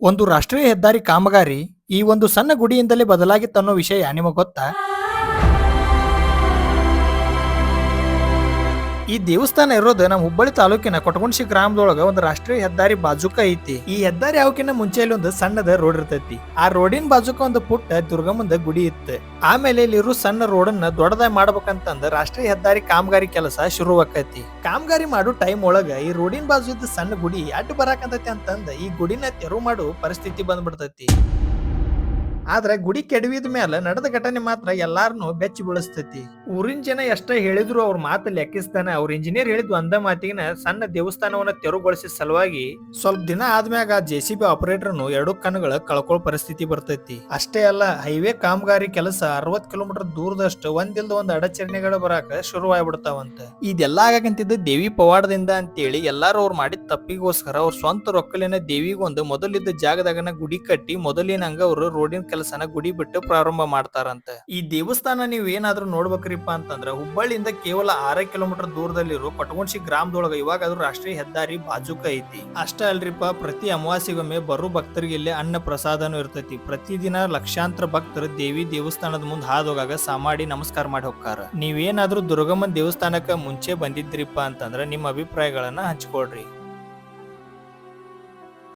ಒಂದು ರಾಷ್ಟ್ರೀಯ ಹೆದ್ದಾರಿ ಕಾಮಗಾರಿ ಈ ಒಂದು ಸಣ್ಣ ಗುಡಿಯಿಂದಲೇ ಬದಲಾಗಿತ್ತನ್ನೋ ವಿಷಯ ನಿಮಗೆ ಗೊತ್ತಾ? ಈ ದೇವಸ್ಥಾನ ಇರೋದು ನಮ್ಮ ಹುಬ್ಬಳ್ಳಿ ತಾಲೂಕಿನ ಕೊಟಗುಣಶಿ ಗ್ರಾಮದೊಳಗ ಒಂದು ರಾಷ್ಟ್ರೀಯ ಹೆದ್ದಾರಿ ಬಾಜುಕ ಐತಿ. ಈ ಹೆದ್ದಾರಿ ಯಾವಕಿನ ಮುಂಚೆ ಇಲ್ಲಿ ಒಂದು ಸಣ್ಣದ ರೋಡ್ ಇರ್ತೈತಿ. ಆ ರೋಡಿನ ಬಾಜುಕ ಒಂದು ಪುಟ್ಟ ದುರ್ಗಮ್ಮಂದ ಗುಡಿ ಇತ್ತು. ಆಮೇಲೆ ಇಲ್ಲಿರೋ ಸಣ್ಣ ರೋಡನ್ನ ದೊಡ್ಡದಾಗಿ ಮಾಡ್ಬೇಕಂತಂದ ರಾಷ್ಟ್ರೀಯ ಹೆದ್ದಾರಿ ಕಾಮಗಾರಿ ಕೆಲಸ ಶುರುವಾಕೈತಿ. ಕಾಮಗಾರಿ ಮಾಡೋ ಟೈಮ್ ಒಳಗ ಈ ರೋಡಿನ ಬಾಜು ಇದ್ದ ಸಣ್ಣ ಗುಡಿ ಅಡ್ಡ ಬರಾಕಂತೈತಿ ಅಂತಂದ ಈ ಗುಡಿನ ತೆರವು ಮಾಡೋ ಪರಿಸ್ಥಿತಿ ಬಂದ್ಬಿಡ್ತೈತಿ. ಆದ್ರೆ ಗುಡಿ ಕೆಡವಿದ ಮೇಲೆ ನಡೆದ ಘಟನೆ ಮಾತ್ರ ಎಲ್ಲಾರನು ಬೆಚ್ಚಿ ಬೀಳಿಸ್ತೈತಿ. ಊರಿನ ಜನ ಎಷ್ಟ ಹೇಳಿದ್ರು ಅವ್ರ ಮಾತು ಲೆಕ್ಕಿಸ್ತಾನ. ಅವ್ರ ಇಂಜಿನಿಯರ್ ಹೇಳಿದ್ವು ಅಂದ ಮಾತಿನ ಸಣ್ಣ ದೇವಸ್ಥಾನವನ್ನ ತೆರವುಗೊಳಿಸಿದ ಸಲುವಾಗಿ ಸ್ವಲ್ಪ ದಿನ ಆದ್ಮ್ಯಾಗ JCB ಆಪರೇಟರ್ನು ಎರಡು ಕಣ್ಣುಗಳ ಕಳ್ಕೊಳ್ಳೋ ಪರಿಸ್ಥಿತಿ ಬರ್ತೈತಿ. ಅಷ್ಟೇ ಅಲ್ಲ, ಹೈವೇ ಕಾಮಗಾರಿ ಕೆಲಸ 60 ಕಿಲೋಮೀಟರ್ ದೂರದಷ್ಟು ಒಂದಿಲ್ದ ಒಂದ್ ಅಡಚಣೆಗಳು ಬರಾಕ ಶುರುವಾಗ್ಬಿಡ್ತಾವಂತ. ಇದೆಲ್ಲ ಆಗಂತಿದ್ದ ದೇವಿ ಪವಾಡದಿಂದ ಅಂತೇಳಿ ಎಲ್ಲಾರು ಅವ್ರು ಮಾಡಿದ ತಪ್ಪಿಗೋಸ್ಕರ ಅವ್ರ ಸ್ವಂತ ರೊಕ್ಕಲಿನ ದೇವಿಗೊಂದು ಮೊದಲಿದ್ದ ಜಾಗದಾಗನ ಗುಡಿ ಕಟ್ಟಿ ಮೊದಲಿನಂಗ ಅವರು ರೋಡಿನ ಕೆಲಸನ ಗುಡಿ ಬಿಟ್ಟು ಪ್ರಾರಂಭ ಮಾಡ್ತಾರಂತ. ಈ ದೇವಸ್ಥಾನ ನೀವ್ ಏನಾದ್ರೂ ನೋಡ್ಬೇಕ್ರಿಪ್ಪ ಅಂತಂದ್ರ ಹುಬ್ಬಳ್ಳಿಯಿಂದ ಕೇವಲ 6 ಕಿಲೋಮೀಟರ್ ದೂರದಲ್ಲಿರೋ ಕೊಟಗುಣಶಿ ಗ್ರಾಮದೊಳಗ ಇವಾಗ ಅದು ರಾಷ್ಟ್ರೀಯ ಹೆದ್ದಾರಿ ಬಾಜುಕ ಐತಿ. ಅಷ್ಟ ಅಲ್ರಿಪ್ಪ, ಪ್ರತಿ ಅಮಾವಾಸ್ಯೆಗೊಮ್ಮೆ ಬರೋ ಭಕ್ತರಿಗೆ ಇಲ್ಲಿ ಅನ್ನ ಪ್ರಸಾದನೂ ಇರ್ತೈತಿ. ಪ್ರತಿದಿನ ಲಕ್ಷಾಂತರ ಭಕ್ತರು ದೇವಿ ದೇವಸ್ಥಾನದ ಮುಂದೆ ಹಾದೋಗಾಗ ಸಾಮಾಡಿ ನಮಸ್ಕಾರ ಮಾಡಿ ಹೋಗ್ತಾರ. ನೀವೇನಾದ್ರೂ ದುರ್ಗಮ್ಮನ್ ದೇವಸ್ಥಾನಕ್ಕ ಮುಂಚೆ ಬಂದಿದ್ರಿಪ್ಪ ಅಂತಂದ್ರ ನಿಮ್ಮ ಅಭಿಪ್ರಾಯಗಳನ್ನ ಹಂಚ್ಕೊಳ್ರಿ.